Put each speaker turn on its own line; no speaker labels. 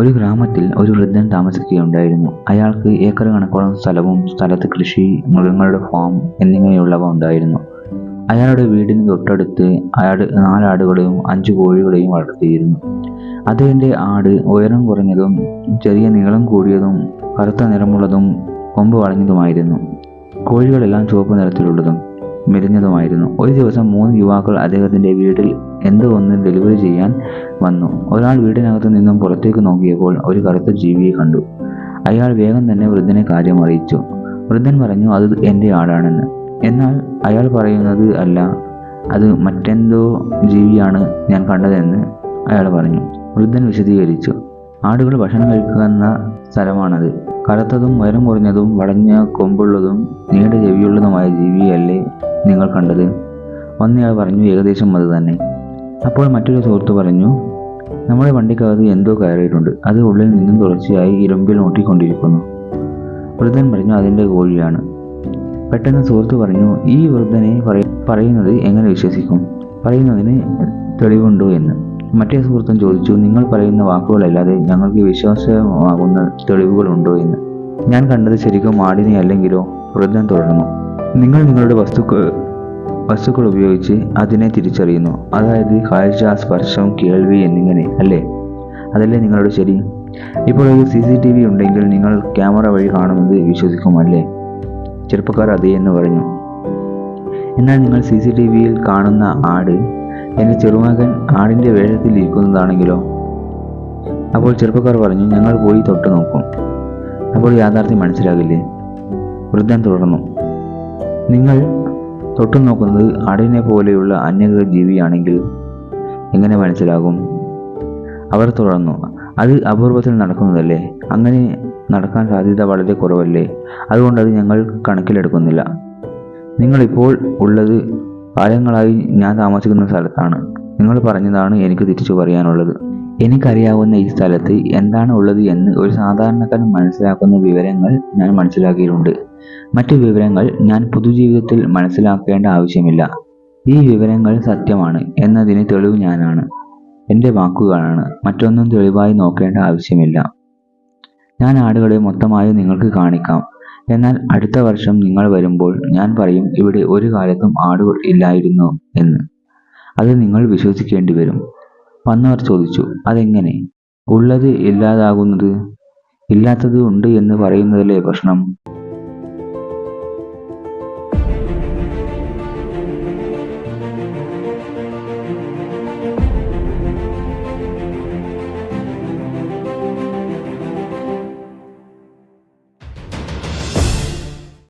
ഒരു ഗ്രാമത്തിൽ ഒരു വൃദ്ധൻ താമസിക്കുകയുണ്ടായിരുന്നു. അയാൾക്ക് ഏക്കർ കണക്കോളം സ്ഥലവും സ്ഥലത്ത് കൃഷി, മൃഗങ്ങളുടെ ഫാം എന്നിങ്ങനെയുള്ളവ ഉണ്ടായിരുന്നു. അയാളുടെ വീടിന് തൊട്ടടുത്ത് 4 ആടുകളെയും 5 കോഴികളെയും വളർത്തിയിരുന്നു. അദ്ദേഹത്തിന്റെ ആട് ഉയരം കുറഞ്ഞതും ചെറിയ നീളം കൂടിയതും കറുത്ത നിറമുള്ളതും കൊമ്പ് വളഞ്ഞതുമായിരുന്നു. കോഴികളെല്ലാം ചുവപ്പ് നിറത്തിലുള്ളതും മെലിഞ്ഞതുമായിരുന്നു. ഒരു ദിവസം 3 യുവാക്കൾ അദ്ദേഹത്തിന്റെ വീട്ടിൽ എന്തോ ഒന്ന് ഡെലിവറി ചെയ്യാൻ വന്നു. ഒരാൾ വീടിനകത്തു നിന്നും പുറത്തേക്ക് നോക്കിയപ്പോൾ ഒരു കറുത്ത ജീവിയെ കണ്ടു. അയാൾ വേഗം തന്നെ വൃദ്ധനെ കാര്യം അറിയിച്ചു. വൃദ്ധൻ പറഞ്ഞു, അത് എൻ്റെ ആടാണെന്ന്. എന്നാൽ അയാൾ പറയുന്നത് അല്ല, അത് മറ്റെന്തോ ജീവിയാണ് ഞാൻ കണ്ടതെന്ന് അയാൾ പറഞ്ഞു. വൃദ്ധൻ വിശദീകരിച്ചു, ആടുകൾ ഭക്ഷണം കഴിക്കുന്ന സ്ഥലമാണത്. കറുത്തതും ഉയരം കുറഞ്ഞതും വളഞ്ഞ കൊമ്പുള്ളതും നീണ്ട ചെവിയുള്ളതുമായ ജീവിയല്ലേ നിങ്ങൾ കണ്ടത്? ഒന്നയാൾ പറഞ്ഞു, ഏകദേശം അത് തന്നെ. അപ്പോൾ മറ്റൊരു സുഹൃത്ത് പറഞ്ഞു, നമ്മുടെ വണ്ടിക്കകത്ത് എന്തോ കയറിയിട്ടുണ്ട്. അത് ഉള്ളിൽ നിന്നും തുടർച്ചയായി ഇരുമ്പിൽ നോട്ടിക്കൊണ്ടിരിക്കുന്നു. വൃദ്ധൻ പറഞ്ഞു, അതിൻ്റെ കോഴിയാണ്. പെട്ടെന്ന് സുഹൃത്ത് പറഞ്ഞു, ഈ വൃദ്ധനെ പറയുന്നത് എങ്ങനെ വിശ്വസിക്കും? പറയുന്നതിന് തെളിവുണ്ടോ എന്ന്. മറ്റേ സുഹൃത്തും ചോദിച്ചു, നിങ്ങൾ പറയുന്ന വാക്കുകളല്ലാതെ ഞങ്ങൾക്ക് വിശ്വാസമാകുന്ന തെളിവുകളുണ്ടോ എന്ന്. ഞാൻ കണ്ടത് ശരിക്കും ആടിനെ അല്ലെങ്കിലോ? വൃദ്ധൻ തുടർന്നു, നിങ്ങൾ നിങ്ങളുടെ വസ്തുക്കൾ ഉപയോഗിച്ച് അതിനെ തിരിച്ചറിയുന്നു. അതായത് കാഴ്ച, സ്പർശം, കേൾവി എന്നിങ്ങനെ അല്ലേ? അതല്ലേ നിങ്ങളുടെ ശരി? ഇപ്പോൾ ഒരു CCTV ഉണ്ടെങ്കിൽ നിങ്ങൾ ക്യാമറ വഴി കാണുന്നത് വിശ്വസിക്കുമല്ലേ? ചെറുപ്പക്കാർ അതേ എന്ന് പറഞ്ഞു. എന്നാൽ നിങ്ങൾ CCTVയിൽ കാണുന്ന ആട് എൻ്റെ ചെറുമകൻ ആടിൻ്റെ വേഷത്തിൽ ഇരിക്കുന്നതാണെങ്കിലോ? അപ്പോൾ ചെറുപ്പക്കാർ പറഞ്ഞു, ഞങ്ങൾ പോയി തൊട്ട് നോക്കും. അപ്പോൾ യാഥാർത്ഥ്യം മനസ്സിലാകില്ലേ? വൃദ്ധൻ തുടർന്നു, നിങ്ങൾ തൊട്ടു നോക്കുന്നത് ആടിനെ പോലെയുള്ള അന്യഗ്രഹ ജീവിയാണെങ്കിൽ എങ്ങനെ മനസ്സിലാകും? അവർ തുടർന്നു, അത് അപൂർവത്തിൽ നടക്കുന്നതല്ലേ? അങ്ങനെ നടക്കാൻ സാധ്യത വളരെ കുറവല്ലേ? അതുകൊണ്ട് അത് ഞങ്ങൾ കണക്കിലെടുക്കുന്നില്ല. നിങ്ങളിപ്പോൾ ഉള്ളത് കാലങ്ങളായി ഞാൻ താമസിക്കുന്ന സ്ഥലത്താണ്. നിങ്ങൾ പറഞ്ഞതാണ് എനിക്ക് തിരിച്ചു പറയാനുള്ളത്. എനിക്കറിയാവുന്ന ഈ സ്ഥലത്ത് എന്താണ് ഉള്ളത് എന്ന് ഒരു സാധാരണക്കാരൻ മനസ്സിലാക്കുന്ന വിവരങ്ങൾ ഞാൻ മനസ്സിലാക്കിയിട്ടുണ്ട്. മറ്റു വിവരങ്ങൾ ഞാൻ പൊതുജീവിതത്തിൽ മനസ്സിലാക്കേണ്ട ആവശ്യമില്ല. ഈ വിവരങ്ങൾ സത്യമാണ് എന്നതിന് തെളിവ് ഞാനാണ്. എൻ്റെ വാക്കുകളാണ്. മറ്റൊന്നും തെളിവായി നോക്കേണ്ട ആവശ്യമില്ല. ഞാൻ ആടുകളെ മൊത്തമായി നിങ്ങൾക്ക് കാണിക്കാം. എന്നാൽ അടുത്ത വർഷം നിങ്ങൾ വരുമ്പോൾ ഞാൻ പറയും, ഇവിടെ ഒരു കാലത്തും ആടുകൾ ഇല്ലായിരുന്നു എന്ന്. അത് നിങ്ങൾ വിശ്വസിക്കേണ്ടി വരും. വന്നവർ ചോദിച്ചു, അതെങ്ങനെ? ഉള്ളത് ഇല്ലാതാകുന്നത്? ഇല്ലാത്തത് ഉണ്ട് എന്ന് പറയുന്നതല്ലേ പ്രശ്നം?